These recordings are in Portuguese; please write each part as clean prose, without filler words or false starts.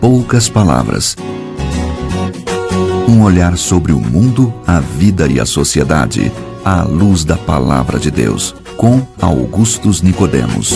poucas palavras. Um olhar sobre o mundo, a vida e a sociedade, à luz da Palavra de Deus, com Augustus Nicodemos.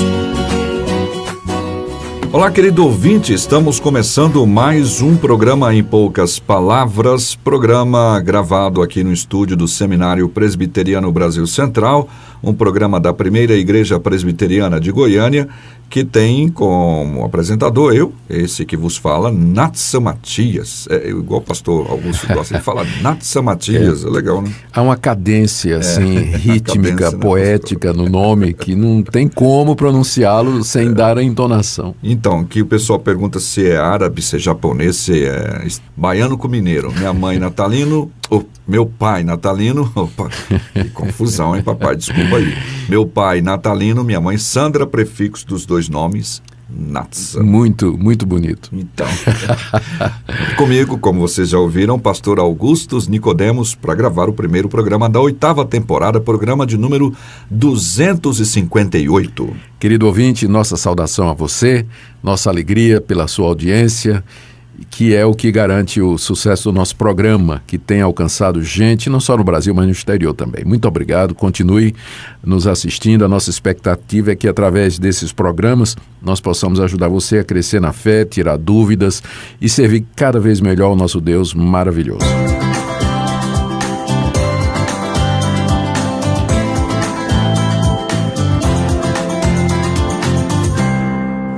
Olá, querido ouvinte, estamos começando mais um programa Em Poucas Palavras, programa gravado aqui no estúdio do Seminário Presbiteriano Brasil Central, um programa da Primeira Igreja Presbiteriana de Goiânia, que tem como apresentador esse que vos fala, Natsa Matias. Igual o pastor Augusto gosta de falar, Natsa Matias, é legal, né? Há uma cadência, assim, rítmica, cadência, poética no nome, que não tem como pronunciá-lo sem dar a entonação. Então, que o pessoal pergunta se é árabe, se é japonês, se é baiano com mineiro. Minha mãe natalino, meu pai natalino, opa, que confusão, hein, papai, desculpa aí. Meu pai natalino, minha mãe Sandra, prefixo dos dois nomes, Natsa. Muito, muito bonito. Então, comigo, como vocês já ouviram, pastor Augustus Nicodemos, para gravar o primeiro programa da 8ª temporada, programa de número 258. Querido ouvinte, nossa saudação a você, nossa alegria pela sua audiência, que é o que garante o sucesso do nosso programa, que tem alcançado gente, não só no Brasil, mas no exterior também. Muito obrigado, continue nos assistindo. A nossa expectativa é que, através desses programas, nós possamos ajudar você a crescer na fé, tirar dúvidas e servir cada vez melhor ao nosso Deus maravilhoso.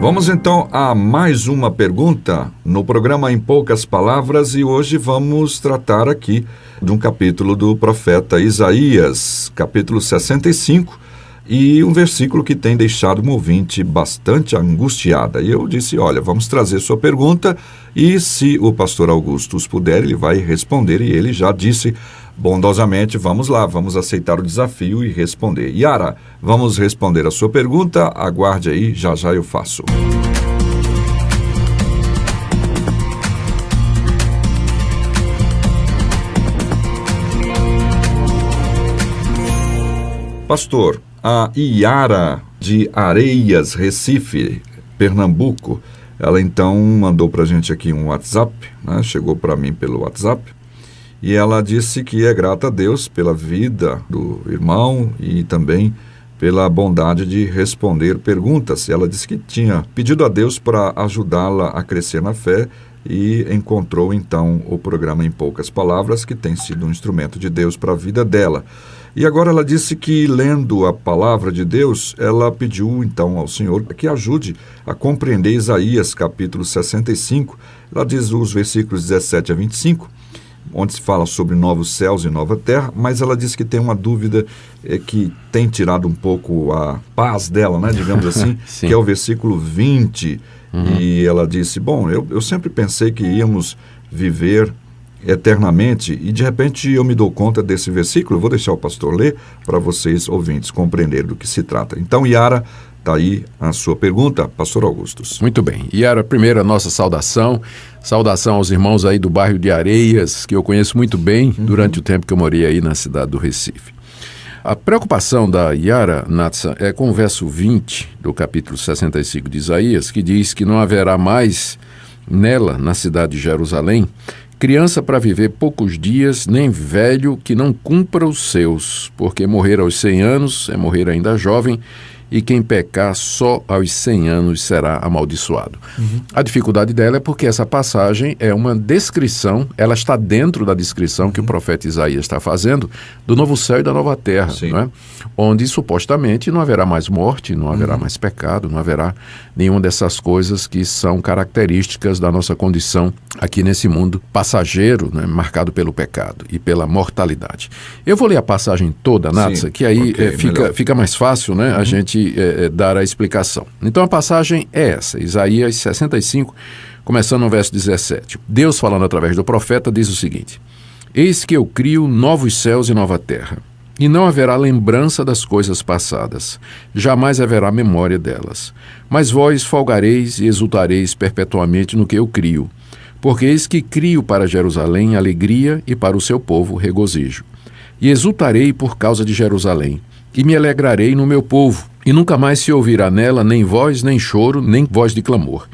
Vamos então a mais uma pergunta no programa Em Poucas Palavras, e hoje vamos tratar aqui de um capítulo do profeta Isaías, capítulo 65, e um versículo que tem deixado uma ouvinte bastante angustiada. E eu disse, olha, vamos trazer sua pergunta e, se o pastor Augustus puder, ele vai responder, e ele já disse bondosamente, vamos lá, vamos aceitar o desafio e responder. Yara, vamos responder a sua pergunta, aguarde aí, já já eu faço. Pastor, a Yara de Areias, Recife, Pernambuco, ela então mandou para a gente aqui um WhatsApp, né? Chegou para mim pelo WhatsApp, e ela disse que é grata a Deus pela vida do irmão e também pela bondade de responder perguntas. Ela disse que tinha pedido a Deus para ajudá-la a crescer na fé e encontrou então o programa Em Poucas Palavras, que tem sido um instrumento de Deus para a vida dela. E agora ela disse que, lendo a palavra de Deus, ela pediu então ao Senhor que ajude a compreender Isaías capítulo 65. Ela diz os versículos 17 a 25, onde se fala sobre novos céus e nova terra, mas ela disse que tem uma dúvida que tem tirado um pouco a paz dela, né, digamos assim, que é o versículo 20. E ela disse, bom, eu sempre pensei que íamos viver eternamente, e de repente eu me dou conta desse versículo. Eu vou deixar o pastor ler para vocês, ouvintes, compreenderem do que se trata. Então, Yara, está aí a sua pergunta, pastor Augustus. Muito bem. Yara, primeiro a nossa saudação aos irmãos aí do bairro de Areias, que eu conheço muito bem durante o tempo que eu morei aí na cidade do Recife. A preocupação da Yara, Natsa, é com o verso 20 do capítulo 65 de Isaías, que diz que não haverá mais nela, na cidade de Jerusalém, criança para viver poucos dias, nem velho que não cumpra os seus, porque morrer aos 100 anos é morrer ainda jovem, e quem pecar só aos 100 anos será amaldiçoado. A dificuldade dela é porque essa passagem é uma descrição, ela está dentro da descrição que o profeta Isaías está fazendo do novo céu e da nova terra, não é? Onde supostamente não haverá mais morte, não haverá mais pecado, não haverá nenhuma dessas coisas que são características da nossa condição aqui nesse mundo passageiro, né, marcado pelo pecado e pela mortalidade. Eu vou ler a passagem toda, Natsa, que aí fica mais fácil, né, a gente dar a explicação. Então a passagem é essa, Isaías 65, começando no verso 17. Deus, falando através do profeta, diz o seguinte: Eis que eu crio novos céus e nova terra, e não haverá lembrança das coisas passadas, jamais haverá memória delas. Mas vós folgareis e exultareis perpetuamente no que eu crio, porque eis que crio para Jerusalém alegria e para o seu povo regozijo. E exultarei por causa de Jerusalém, e me alegrarei no meu povo, e nunca mais se ouvirá nela nem voz, nem choro, nem voz de clamor.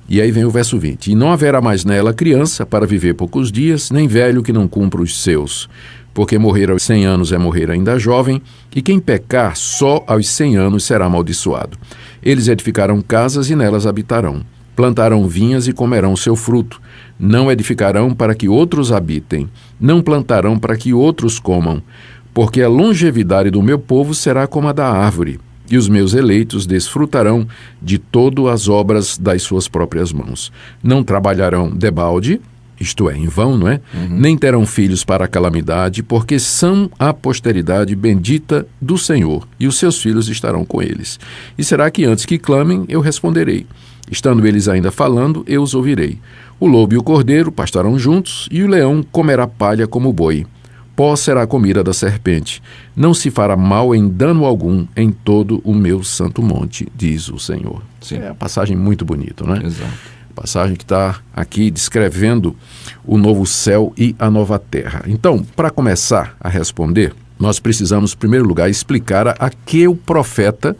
E aí vem o verso 20. E não haverá mais nela criança para viver poucos dias, nem velho que não cumpra os seus. Porque morrer aos 100 anos é morrer ainda jovem, e quem pecar só aos 100 anos será amaldiçoado. Eles edificarão casas e nelas habitarão. Plantarão vinhas e comerão seu fruto. Não edificarão para que outros habitem. Não plantarão para que outros comam. Porque a longevidade do meu povo será como a da árvore, e os meus eleitos desfrutarão de todas as obras das suas próprias mãos. Não trabalharão debalde, isto é, em vão, não é? Nem terão filhos para a calamidade, porque são a posteridade bendita do Senhor, e os seus filhos estarão com eles. E será que antes que clamem, eu responderei. Estando eles ainda falando, eu os ouvirei. O lobo e o cordeiro pastarão juntos, e o leão comerá palha como o boi. Pó será a comida da serpente. Não se fará mal em dano algum em todo o meu santo monte, diz o Senhor. Sim. É uma passagem muito bonita, não é? Exato. Passagem que está aqui descrevendo o novo céu e a nova terra. Então, para começar a responder, nós precisamos, em primeiro lugar, explicar a que o profeta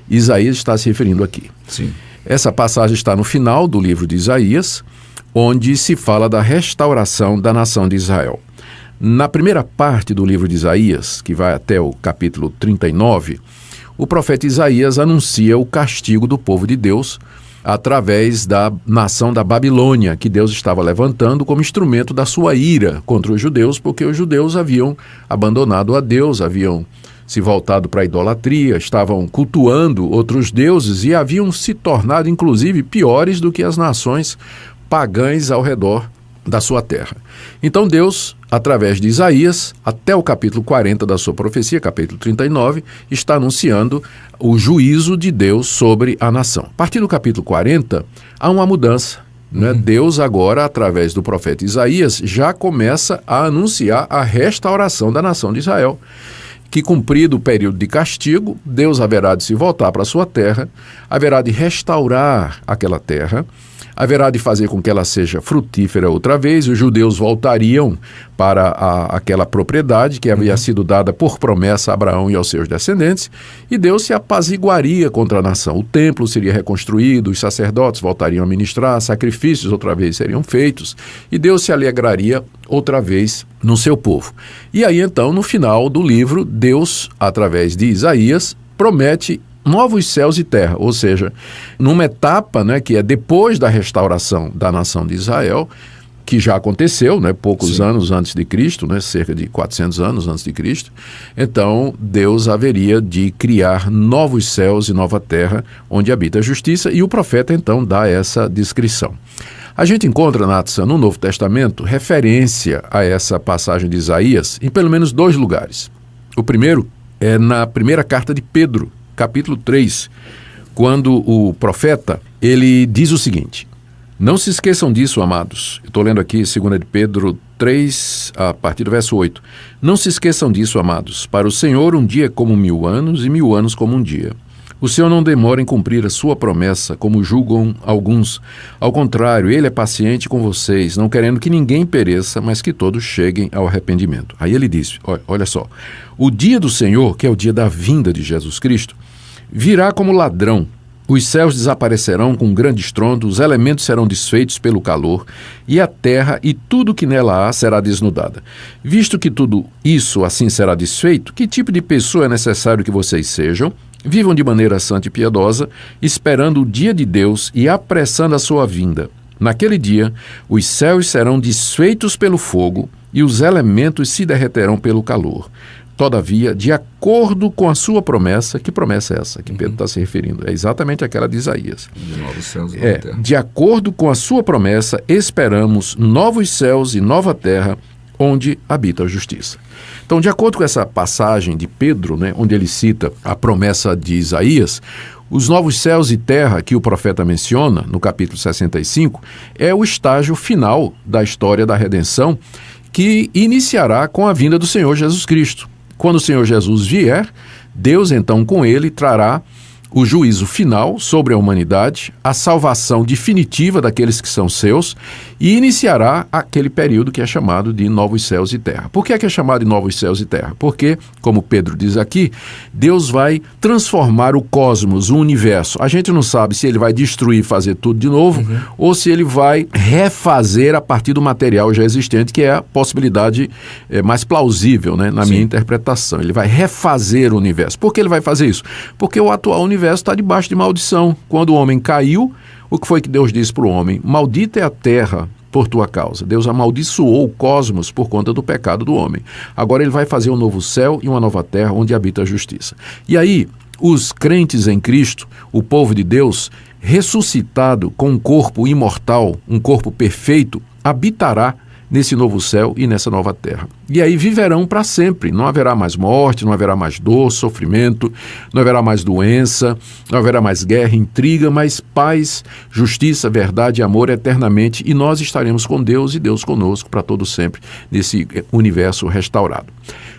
Isaías está se referindo aqui. Sim. Essa passagem está no final do livro de Isaías, onde se fala da restauração da nação de Israel. Na primeira parte do livro de Isaías, que vai até o capítulo 39, o profeta Isaías anuncia o castigo do povo de Deus através da nação da Babilônia, que Deus estava levantando como instrumento da sua ira contra os judeus, porque os judeus haviam abandonado a Deus, haviam se voltado para a idolatria, estavam cultuando outros deuses e haviam se tornado, inclusive, piores do que as nações pagãs ao redor da sua terra. Então Deus, através de Isaías, até o capítulo 40 da sua profecia, capítulo 39, está anunciando o juízo de Deus sobre a nação. A partir do capítulo 40, há uma mudança. Né? Deus agora, através do profeta Isaías, já começa a anunciar a restauração da nação de Israel, que, cumprido o período de castigo, Deus haverá de se voltar para a sua terra, haverá de restaurar aquela terra, haverá de fazer com que ela seja frutífera outra vez, os judeus voltariam para aquela propriedade que havia sido dada por promessa a Abraão e aos seus descendentes, e Deus se apaziguaria contra a nação. O templo seria reconstruído, os sacerdotes voltariam a ministrar, sacrifícios outra vez seriam feitos, e Deus se alegraria outra vez no seu povo. E aí então, no final do livro, Deus, através de Isaías, promete novos céus e terra, ou seja, numa etapa, né, que é depois da restauração da nação de Israel, que já aconteceu, né, poucos anos antes de Cristo, né, cerca de 400 anos antes de Cristo. Então, Deus haveria de criar novos céus e nova terra, onde habita a justiça, e o profeta então dá essa descrição. A gente encontra, Natsan, no Novo Testamento, referência a essa passagem de Isaías em pelo menos 2 lugares. O primeiro é na primeira carta de Pedro, capítulo 3, quando o profeta, ele diz o seguinte: não se esqueçam disso, amados. Eu estou lendo aqui 2 de Pedro 3, a partir do verso 8. Não se esqueçam disso, amados. Para o Senhor, um dia é como 1000 anos e 1000 anos como um dia. O Senhor não demora em cumprir a sua promessa, como julgam alguns. Ao contrário, Ele é paciente com vocês, não querendo que ninguém pereça, mas que todos cheguem ao arrependimento. Aí ele diz, olha só, o dia do Senhor, que é o dia da vinda de Jesus Cristo, virá como ladrão. Os céus desaparecerão com um grande estrondo, os elementos serão desfeitos pelo calor, e a terra e tudo que nela há será desnudada. Visto que tudo isso assim será desfeito, que tipo de pessoa é necessário que vocês sejam? Vivam de maneira santa e piedosa, esperando o dia de Deus e apressando a sua vinda. Naquele dia, os céus serão desfeitos pelo fogo e os elementos se derreterão pelo calor. Todavia, de acordo com a sua promessa, que promessa é essa que Pedro está se referindo? É exatamente aquela de Isaías. De novos céus e nova terra. De acordo com a sua promessa, esperamos novos céus e nova terra, onde habita a justiça. Então, de acordo com essa passagem de Pedro, né, onde ele cita a promessa de Isaías, os novos céus e terra que o profeta menciona, no capítulo 65, é o estágio final da história da redenção, que iniciará com a vinda do Senhor Jesus Cristo. Quando o Senhor Jesus vier, Deus então com ele trará o juízo final sobre a humanidade, a salvação definitiva daqueles que são seus e iniciará aquele período que é chamado de novos céus e terra. Por que é chamado de novos céus e terra? Porque, como Pedro diz aqui, Deus vai transformar o cosmos, o universo. A gente não sabe se ele vai destruir e fazer tudo de novo ou se ele vai refazer a partir do material já existente, que é a possibilidade mais plausível, né, na minha interpretação. Ele vai refazer o universo. Por que ele vai fazer isso? Porque o atual universo está debaixo de maldição. Quando o homem caiu, o que foi que Deus disse para o homem? Maldita é a terra por tua causa. Deus amaldiçoou o cosmos por conta do pecado do homem. Agora ele vai fazer um novo céu e uma nova terra onde habita a justiça. E aí, os crentes em Cristo, o povo de Deus, ressuscitado com um corpo imortal, um corpo perfeito, habitará nesse novo céu e nessa nova terra. E aí viverão para sempre. Não haverá mais morte, não haverá mais dor, sofrimento, não haverá mais doença, não haverá mais guerra, intriga, mas paz, justiça, verdade e amor eternamente. E nós estaremos com Deus e Deus conosco para todo sempre nesse universo restaurado.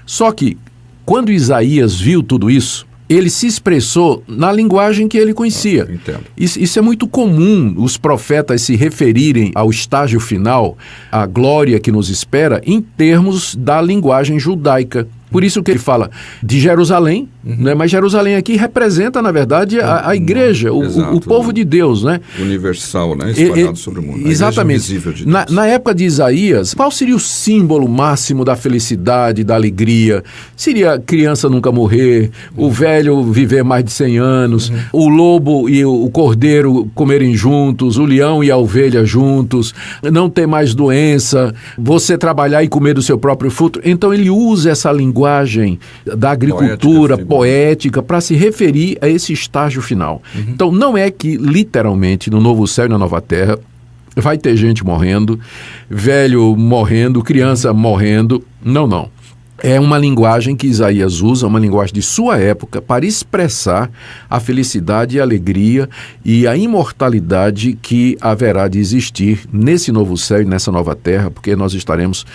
Só que, quando Isaías viu tudo isso, ele se expressou na linguagem que ele conhecia. Isso é muito comum, os profetas se referirem ao estágio final, à glória que nos espera, em termos da linguagem judaica. Por isso que ele fala de Jerusalém, né? Mas Jerusalém aqui representa, na verdade, a igreja, o povo de Deus, né? Universal, né? Espalhado sobre o mundo. Exatamente. Visível de Deus. Na época de Isaías, qual seria o símbolo máximo da felicidade, da alegria? Seria a criança nunca morrer, o velho viver mais de 100 anos, o lobo e o cordeiro comerem juntos, o leão e a ovelha juntos, não ter mais doença, você trabalhar e comer do seu próprio fruto. Então ele usa essa linguagem da agricultura poética para se referir a esse estágio final. Então não é que literalmente no novo céu e na nova terra vai ter gente morrendo, velho morrendo, criança morrendo. Não. É uma linguagem que Isaías usa, uma linguagem de sua época, para expressar a felicidade e a alegria e a imortalidade que haverá de existir nesse novo céu e nessa nova terra, porque nós estaremos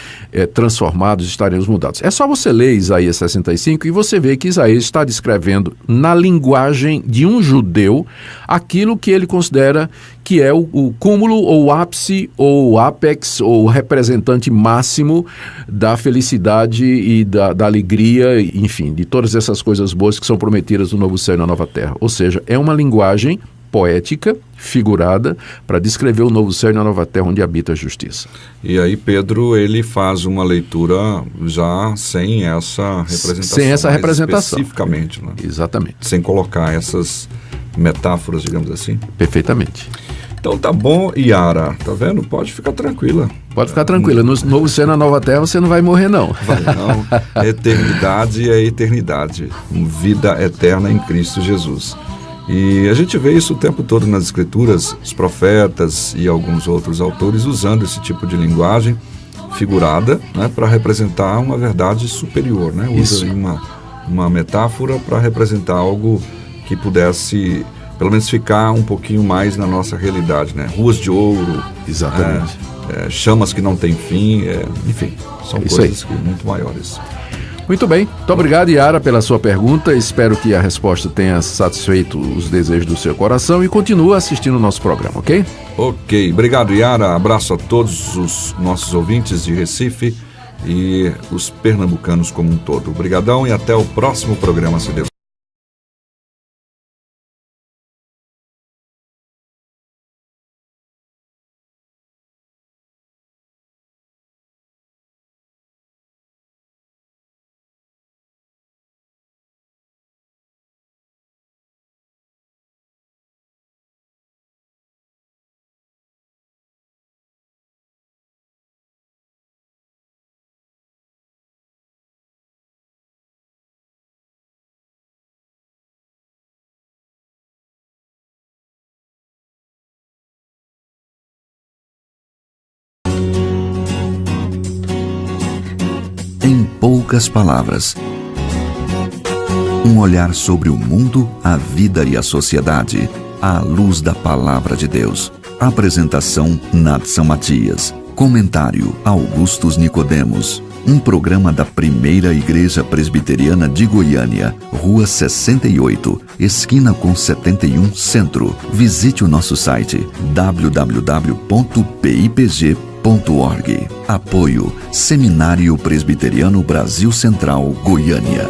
transformados, estaremos mudados. É só você ler Isaías 65 e você vê que Isaías está descrevendo na linguagem de um judeu aquilo que ele considera que é o cúmulo ou o ápice ou o ápex ou o representante máximo da felicidade e da alegria, enfim, de todas essas coisas boas que são prometidas no novo céu e na nova terra. Ou seja, é uma linguagem poética, figurada, para descrever o novo céu e a nova terra onde habita a justiça. E aí Pedro, ele faz uma leitura já sem essa representação. Sem essa representação. Especificamente, né? Exatamente. Sem colocar essas metáforas, digamos assim. Perfeitamente. Então tá bom, Yara, tá vendo? Pode ficar tranquila. Pode ficar tranquila. No novo céu e na nova terra você não vai morrer, não. Vai não. Eternidade é eternidade. Vida eterna em Cristo Jesus. E a gente vê isso o tempo todo nas Escrituras, os profetas e alguns outros autores usando esse tipo de linguagem figurada, né, para representar uma verdade superior, né? Usa uma metáfora para representar algo que pudesse, pelo menos, ficar um pouquinho mais na nossa realidade, né? Ruas de ouro, exatamente. Chamas que não têm fim, enfim, são coisas muito maiores. Muito bem. Muito obrigado, Yara, pela sua pergunta. Espero que a resposta tenha satisfeito os desejos do seu coração e continue assistindo o nosso programa, ok? Ok. Obrigado, Yara. Abraço a todos os nossos ouvintes de Recife e os pernambucanos como um todo. Obrigadão e até o próximo programa, se Deus. Em poucas palavras, um olhar sobre o mundo, a vida e a sociedade, à luz da Palavra de Deus. Apresentação: Nadson Matias. Comentário: Augustus Nicodemos. um programa da Primeira Igreja Presbiteriana de Goiânia, Rua 68, esquina com 71 Centro. Visite o nosso site www.pipg.org. Apoio Seminário Presbiteriano Brasil Central, Goiânia.